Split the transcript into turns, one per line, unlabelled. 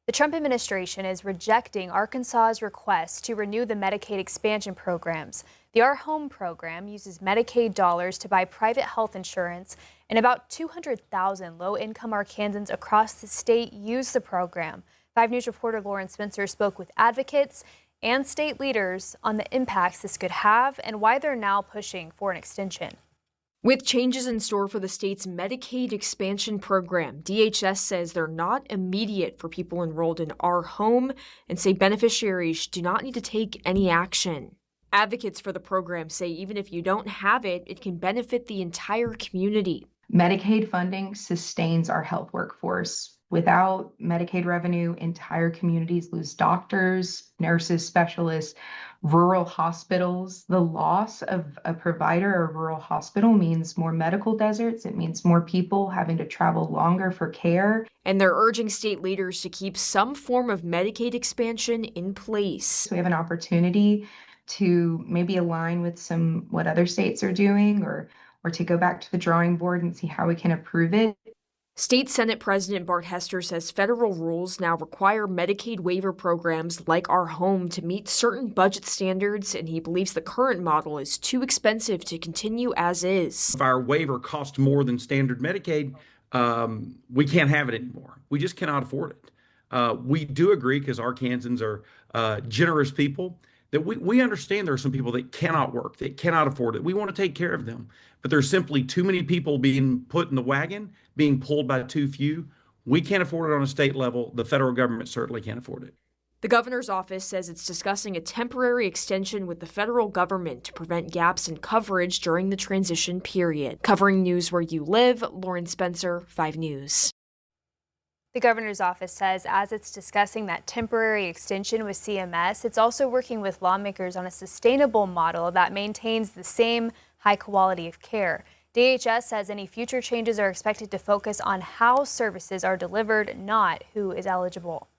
The Trump administration is rejecting Arkansas's request to renew the Medicaid expansion programs. The ARHOME Program uses Medicaid dollars to buy private health insurance, and about 200,000 low-income Arkansans across the state use the program. 5 News reporter Lauren Spencer spoke with advocates and state leaders on the impacts this could have and why they're now pushing for an extension.
With changes in store for the state's Medicaid expansion program, DHS says they're not immediate for people enrolled in ARHOME and say beneficiaries do not need to take any action. Advocates for the program say even if you don't have it, it can benefit the entire community.
Medicaid funding sustains our health workforce. Without Medicaid revenue, entire communities lose doctors, nurses, specialists, rural hospitals. The loss of a provider or rural hospital means more medical deserts. It means more people having to travel longer for care.
And they're urging state leaders to keep some form of Medicaid expansion in place.
We have an opportunity to maybe align with what other states are doing or to go back to the drawing board and see how we can approve it.
State Senate President Bart Hester says federal rules now require Medicaid waiver programs like ARHOME to meet certain budget standards, and he believes the current model is too expensive to continue as is.
If our waiver costs more than standard Medicaid, we can't have it anymore. We just cannot afford it. We do agree, because Arkansans are generous people, that we understand there are some people that cannot work, that cannot afford it. We want to take care of them. But there's simply too many people being put in the wagon, being pulled by too few. We can't afford it on a state level. The federal government certainly can't afford it.
The governor's office says it's discussing a temporary extension with the federal government to prevent gaps in coverage during the transition period. Covering news where you live, Lauren Spencer, 5 News.
The governor's office says as it's discussing that temporary extension with CMS, it's also working with lawmakers on a sustainable model that maintains the same high quality of care. DHS says any future changes are expected to focus on how services are delivered, not who is eligible.